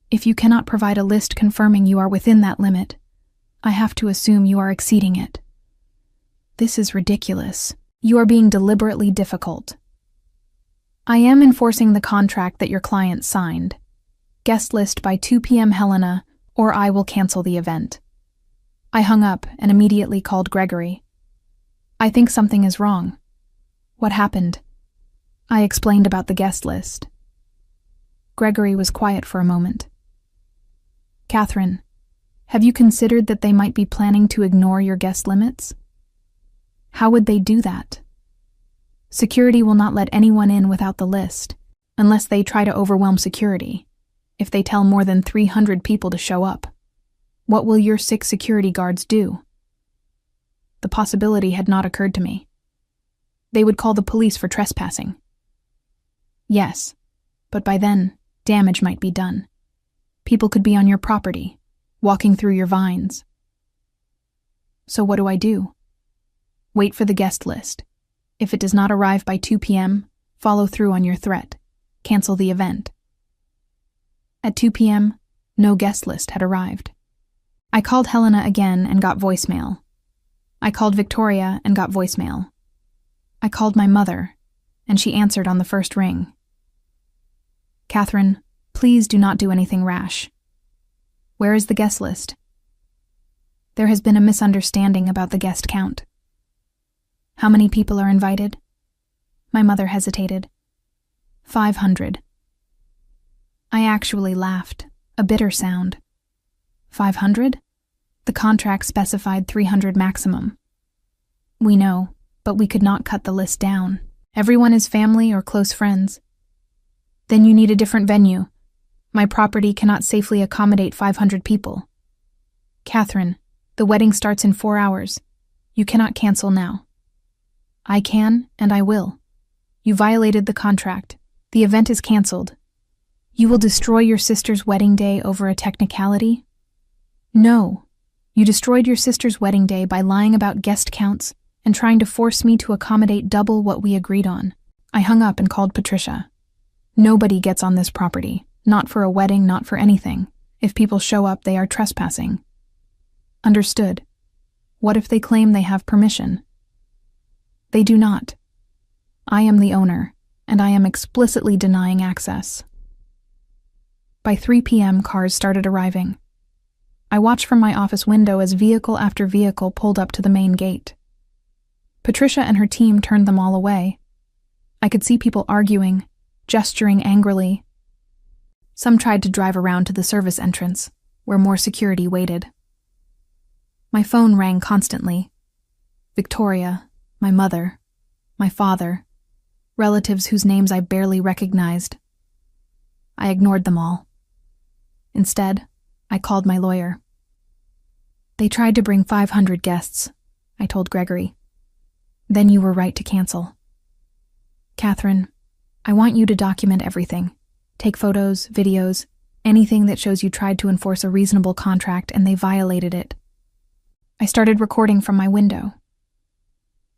If you cannot provide a list confirming you are within that limit, I have to assume you are exceeding it. This is ridiculous. You are being deliberately difficult. I am enforcing the contract that your client signed. Guest list by 2 p.m. Helena, or I will cancel the event. I hung up and immediately called Gregory. I think something is wrong. What happened? I explained about the guest list. Gregory was quiet for a moment. Catherine, have you considered that they might be planning to ignore your guest limits? How would they do that? Security will not let anyone in without the list, unless they try to overwhelm security. If they tell more than 300 people to show up, what will your 6 security guards do? The possibility had not occurred to me. They would call the police for trespassing. Yes, but by then, damage might be done. People could be on your property, walking through your vines. So what do? Wait for the guest list. If it does not arrive by 2 p.m., follow through on your threat. Cancel the event. At 2 p.m., no guest list had arrived. I called Helena again and got voicemail. I called Victoria and got voicemail. I called my mother, and she answered on the first ring. Catherine, please do not do anything rash. Where is the guest list? There has been a misunderstanding about the guest count. How many people are invited? My mother hesitated. 500. I actually laughed, a bitter sound. 500? The contract specified 300 maximum. We know, but we could not cut the list down. Everyone is family or close friends. Then you need a different venue. My property cannot safely accommodate 500 people. Catherine, the wedding starts in 4 hours. You cannot cancel now. I can, and I will. You violated the contract. The event is canceled. You will destroy your sister's wedding day over a technicality? No. You destroyed your sister's wedding day by lying about guest counts and trying to force me to accommodate double what we agreed on. I hung up and called Patricia. Nobody gets on this property. Not for a wedding, not for anything. If people show up, they are trespassing. Understood. What if they claim they have permission? They do not. I am the owner, and I am explicitly denying access. By 3 p.m., cars started arriving. I watched from my office window as vehicle after vehicle pulled up to the main gate. Patricia and her team turned them all away. I could see people arguing, gesturing angrily. Some tried to drive around to the service entrance, where more security waited. My phone rang constantly. Victoria, my mother, my father, relatives whose names I barely recognized. I ignored them all. Instead, I called my lawyer. They tried to bring 500 guests, I told Gregory. Then you were right to cancel. Catherine, I want you to document everything. Take photos, videos, anything that shows you tried to enforce a reasonable contract and they violated it. I started recording from my window.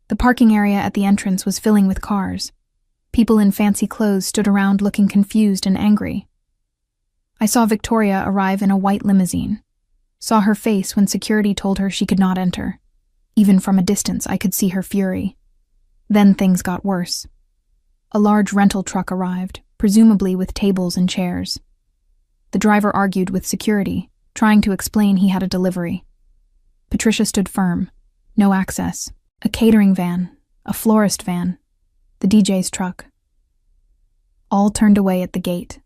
The parking area at the entrance was filling with cars. People in fancy clothes stood around looking confused and angry. I saw Victoria arrive in a white limousine. Saw her face when security told her she could not enter. Even from a distance, I could see her fury. Then things got worse. A large rental truck arrived, presumably with tables and chairs. The driver argued with security, trying to explain he had a delivery. Patricia stood firm. No access. A catering van. A florist van. The DJ's truck. All turned away at the gate.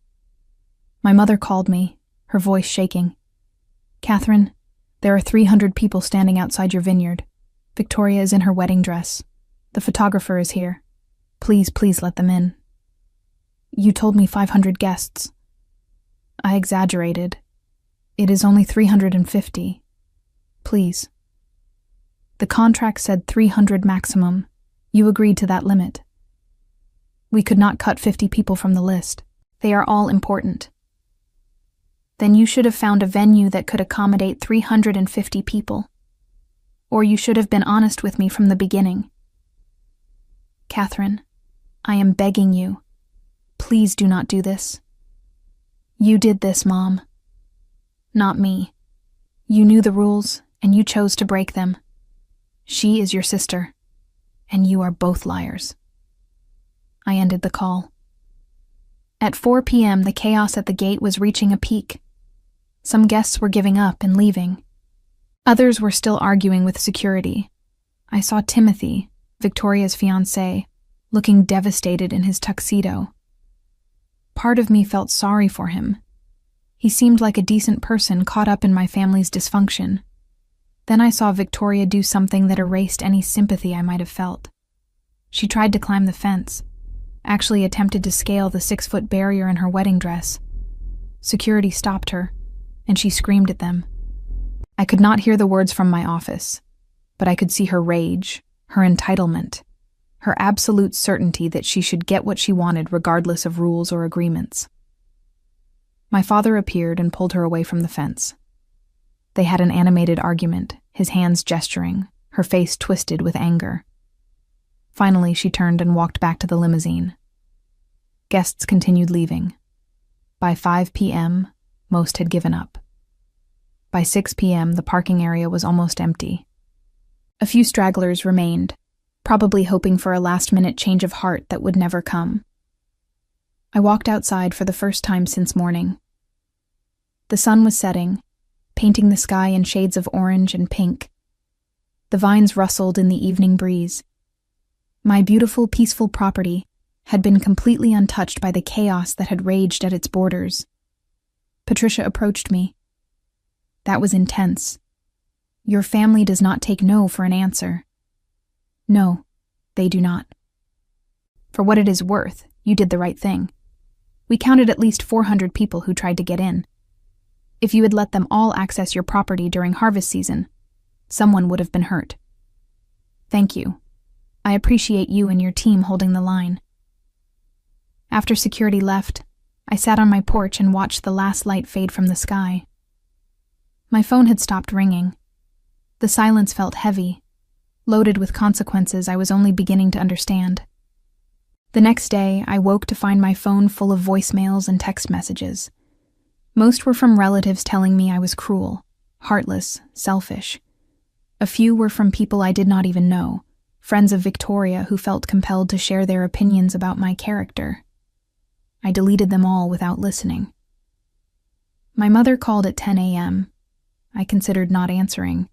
My mother called me, her voice shaking. Catherine, there are 300 people standing outside your vineyard. Victoria is in her wedding dress. The photographer is here. Please let them in. You told me 500 guests. I exaggerated. It is only 350. Please. The contract said 300 maximum. You agreed to that limit. We could not cut 50 people from the list. They are all important. Then you should have found a venue that could accommodate 350 people. Or you should have been honest with me from the beginning. Catherine, I am begging you. Please do not do this. You did this, Mom. Not me. You knew the rules, and you chose to break them. She is your sister, and you are both liars. I ended the call. At 4 p.m., the chaos at the gate was reaching a peak. Some guests were giving up and leaving. Others were still arguing with security. I saw Timothy, Victoria's fiancé, looking devastated in his tuxedo. Part of me felt sorry for him. He seemed like a decent person caught up in my family's dysfunction. Then I saw Victoria do something that erased any sympathy I might have felt. She tried to climb the fence, actually attempted to scale the 6-foot barrier in her wedding dress. Security stopped her, and she screamed at them. I could not hear the words from my office, but I could see her rage, her entitlement, her absolute certainty that she should get what she wanted regardless of rules or agreements. My father appeared and pulled her away from the fence. They had an animated argument, his hands gesturing, her face twisted with anger. Finally, she turned and walked back to the limousine. Guests continued leaving. By 5 p.m., most had given up. By 6 p.m., the parking area was almost empty. A few stragglers remained, probably hoping for a last-minute change of heart that would never come. I walked outside for the first time since morning. The sun was setting, painting the sky in shades of orange and pink. The vines rustled in the evening breeze. My beautiful, peaceful property had been completely untouched by the chaos that had raged at its borders. Patricia approached me. That was intense. Your family does not take no for an answer. No, they do not. For what it is worth, you did the right thing. We counted at least 400 people who tried to get in. If you had let them all access your property during harvest season, someone would have been hurt. Thank you. I appreciate you and your team holding the line. After security left, I sat on my porch and watched the last light fade from the sky. My phone had stopped ringing. The silence felt heavy, loaded with consequences I was only beginning to understand. The next day, I woke to find my phone full of voicemails and text messages. Most were from relatives telling me I was cruel, heartless, selfish. A few were from people I did not even know, friends of Victoria who felt compelled to share their opinions about my character. I deleted them all without listening. My mother called at 10 a.m. I considered not answering,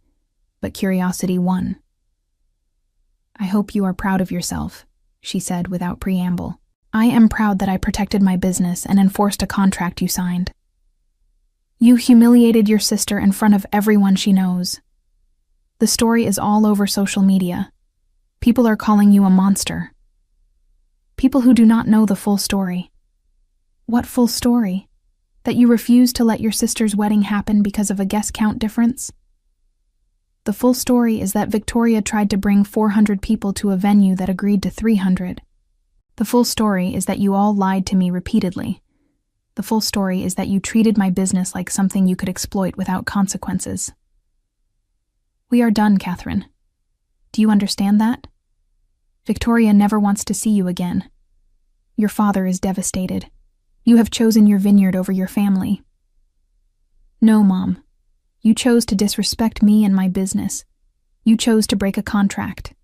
but curiosity won. I hope you are proud of yourself, she said without preamble. I am proud that I protected my business and enforced a contract you signed. You humiliated your sister in front of everyone she knows. The story is all over social media. People are calling you a monster. People who do not know the full story. What full story? That you refused to let your sister's wedding happen because of a guest count difference? The full story is that Victoria tried to bring 400 people to a venue that agreed to 300. The full story is that you all lied to me repeatedly. The full story is that you treated my business like something you could exploit without consequences. We are done, Catherine. Do you understand that? Victoria never wants to see you again. Your father is devastated. You have chosen your vineyard over your family. No, Mom. You chose to disrespect me and my business. You chose to break a contract.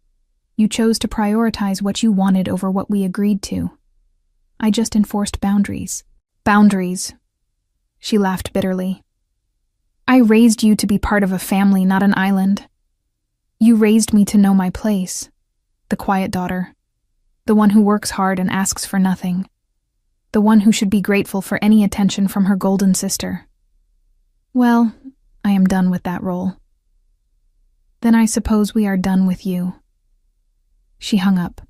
You chose to prioritize what you wanted over what we agreed to. I just enforced boundaries. Boundaries. She laughed bitterly. I raised you to be part of a family, not an island. You raised me to know my place. The quiet daughter. The one who works hard and asks for nothing. The one who should be grateful for any attention from her golden sister. Well, I am done with that role. Then I suppose we are done with you. She hung up.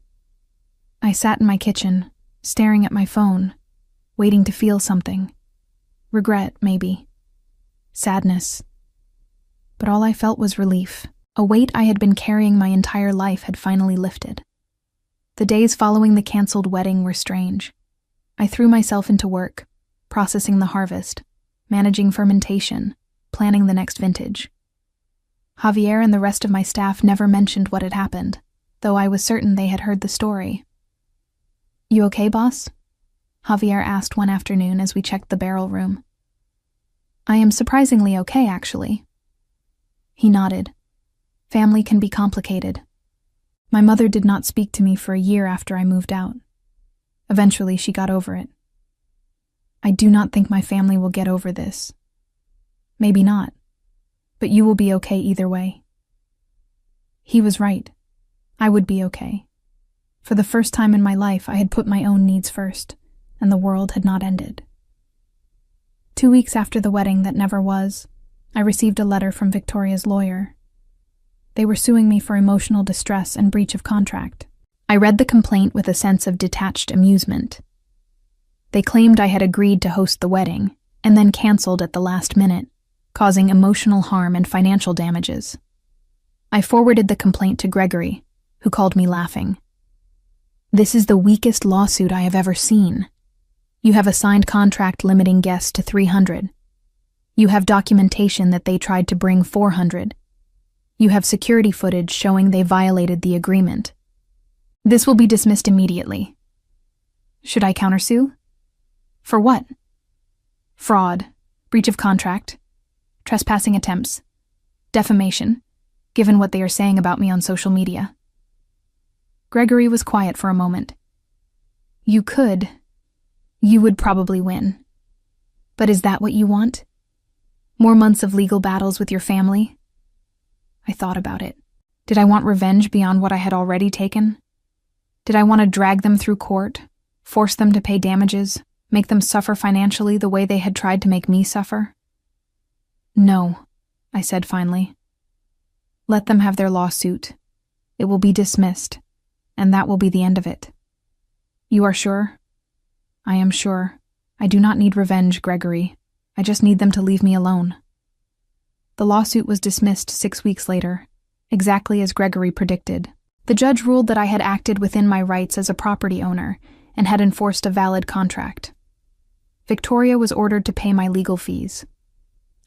I sat in my kitchen, staring at my phone, waiting to feel something. Regret, maybe. Sadness. But all I felt was relief. A weight I had been carrying my entire life had finally lifted. The days following the canceled wedding were strange. I threw myself into work, processing the harvest, managing fermentation, planning the next vintage. Javier and the rest of my staff never mentioned what had happened, though I was certain they had heard the story. "You okay, boss?" Javier asked one afternoon as we checked the barrel room. "I am surprisingly okay, actually." He nodded. "Family can be complicated. My mother did not speak to me for a year after I moved out. Eventually, she got over it. I do not think my family will get over this. Maybe not, but you will be okay either way." He was right. I would be okay. For the first time in my life, I had put my own needs first, and the world had not ended. 2 weeks after the wedding that never was, I received a letter from Victoria's lawyer. They were suing me for emotional distress and breach of contract. I read the complaint with a sense of detached amusement. They claimed I had agreed to host the wedding, and then canceled at the last minute, causing emotional harm and financial damages. I forwarded the complaint to Gregory, who called me laughing. "This is the weakest lawsuit I have ever seen. You have a signed contract limiting guests to 300. You have documentation that they tried to bring 400. You have security footage showing they violated the agreement. This will be dismissed immediately. Should I countersue? For what? Fraud, breach of contract, trespassing attempts, defamation, given what they are saying about me on social media." Gregory was quiet for a moment. You would probably win. But is that what you want? More months of legal battles with your family?" I thought about it. Did I want revenge beyond what I had already taken? Did I want to drag them through court, force them to pay damages, make them suffer financially the way they had tried to make me suffer? "No," I said finally. "Let them have their lawsuit. It will be dismissed, and that will be the end of it." "You are sure?" "I am sure. I do not need revenge, Gregory. I just need them to leave me alone." The lawsuit was dismissed 6 weeks later, exactly as Gregory predicted. The judge ruled that I had acted within my rights as a property owner and had enforced a valid contract. Victoria was ordered to pay my legal fees.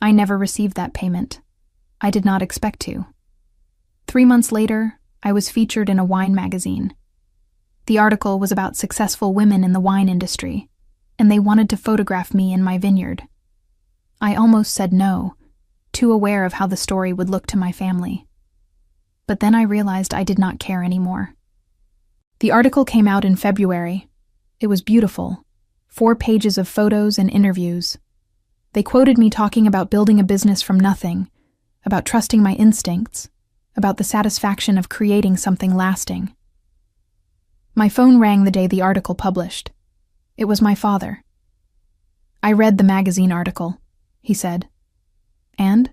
I never received that payment. I did not expect to. 3 months later, I was featured in a wine magazine. The article was about successful women in the wine industry, and they wanted to photograph me in my vineyard. I almost said no, too aware of how the story would look to my family. But then I realized I did not care anymore. The article came out in February. It was beautiful. 4 pages of photos and interviews. They quoted me talking about building a business from nothing, about trusting my instincts, about the satisfaction of creating something lasting. My phone rang the day the article published. It was my father. "I read the magazine article," he said. "And?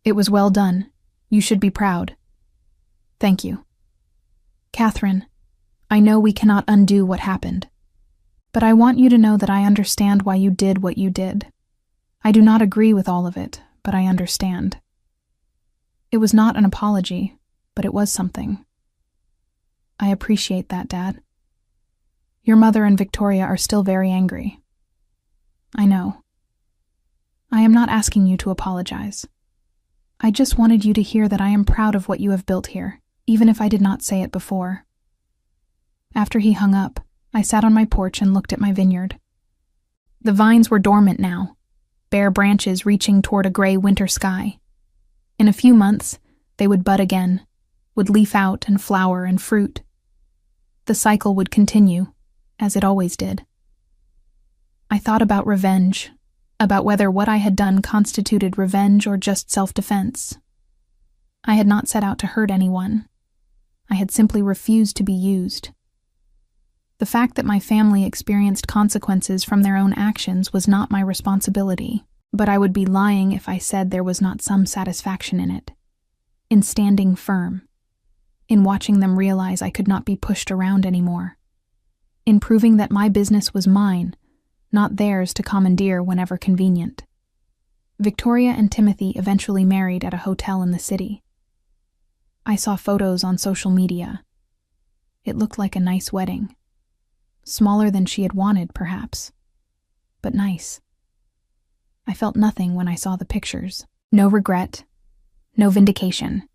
It was well done. You should be proud." "Thank you." "Catherine, I know we cannot undo what happened, but I want you to know that I understand why you did what you did. I do not agree with all of it, but I understand." It was not an apology, but it was something. "I appreciate that, Dad. Your mother and Victoria are still very angry." "I know. I am not asking you to apologize. I just wanted you to hear that I am proud of what you have built here, even if I did not say it before." After he hung up, I sat on my porch and looked at my vineyard. The vines were dormant now, bare branches reaching toward a gray winter sky. In a few months, they would bud again, would leaf out and flower and fruit. The cycle would continue, as it always did. I thought about revenge, about whether what I had done constituted revenge or just self-defense. I had not set out to hurt anyone. I had simply refused to be used. The fact that my family experienced consequences from their own actions was not my responsibility, but I would be lying if I said there was not some satisfaction in it, in standing firm, in watching them realize I could not be pushed around anymore, in proving that my business was mine, not theirs to commandeer whenever convenient. Victoria and Timothy eventually married at a hotel in the city. I saw photos on social media. It looked like a nice wedding. Smaller than she had wanted, perhaps, but nice. I felt nothing when I saw the pictures. No regret, No vindication,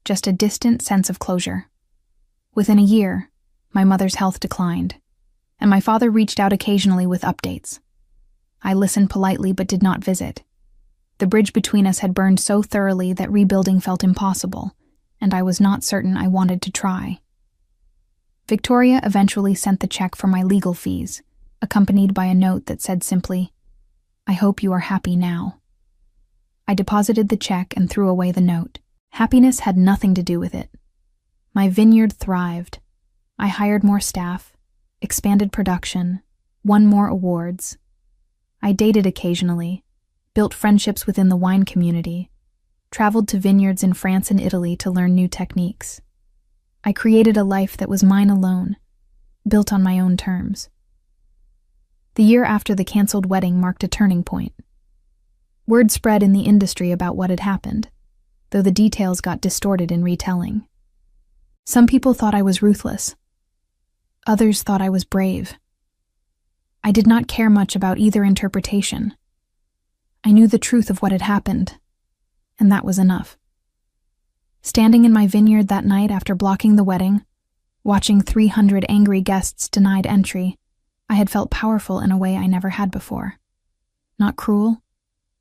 just a distant sense of closure. Within a year, my mother's health declined, and my father reached out occasionally with updates. I listened politely but did not visit. The bridge between us had burned so thoroughly that rebuilding felt impossible, and I was not certain I wanted to try. Victoria eventually sent the check for my legal fees, accompanied by a note that said simply, "I hope you are happy now." I deposited the check and threw away the note. Happiness had nothing to do with it. My vineyard thrived. I hired more staff, expanded production, won more awards. I dated occasionally, built friendships within the wine community, traveled to vineyards in France and Italy to learn new techniques. I created a life that was mine alone, built on my own terms. The year after the canceled wedding marked a turning point. Word spread in the industry about what had happened, though the details got distorted in retelling. Some people thought I was ruthless. Others thought I was brave. I did not care much about either interpretation. I knew the truth of what had happened, and that was enough. Standing in my vineyard that night after blocking the wedding, watching 300 angry guests denied entry, I had felt powerful in a way I never had before. Not cruel,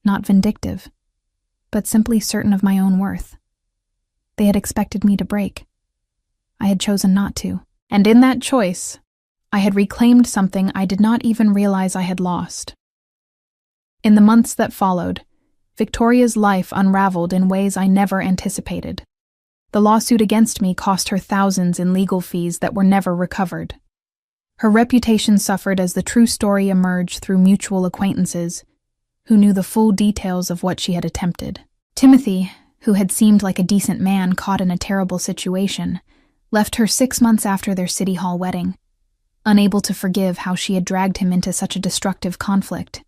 not vindictive, but simply certain of my own worth. They had expected me to break. I had chosen not to, and in that choice, I had reclaimed something I did not even realize I had lost. In the months that followed, Victoria's life unraveled in ways I never anticipated. The lawsuit against me cost her thousands in legal fees that were never recovered. Her reputation suffered as the true story emerged through mutual acquaintances who knew the full details of what she had attempted. Timothy, who had seemed like a decent man caught in a terrible situation, left her 6 months after their City Hall wedding, unable to forgive how she had dragged him into such a destructive conflict.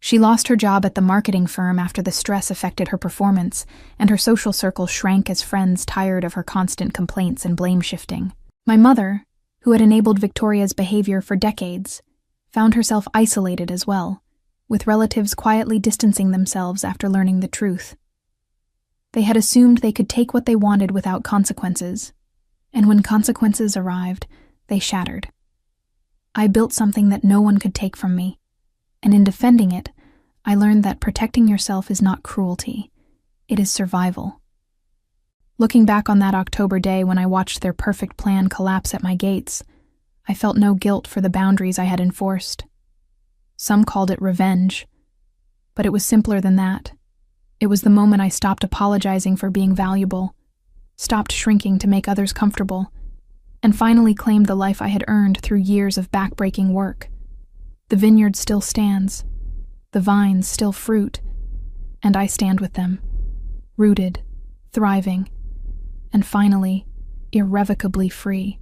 She lost her job at the marketing firm after the stress affected her performance, and her social circle shrank as friends tired of her constant complaints and blame-shifting. My mother, who had enabled Victoria's behavior for decades, found herself isolated as well, with relatives quietly distancing themselves after learning the truth. They had assumed they could take what they wanted without consequences, and when consequences arrived, they shattered. I built something that no one could take from me, and in defending it, I learned that protecting yourself is not cruelty, it is survival. Looking back on that October day when I watched their perfect plan collapse at my gates, I felt no guilt for the boundaries I had enforced. Some called it revenge, but it was simpler than that. It was the moment I stopped apologizing for being valuable, stopped shrinking to make others comfortable, and finally claimed the life I had earned through years of back-breaking work. The vineyard still stands, the vines still fruit, and I stand with them, rooted, thriving, and finally, irrevocably free.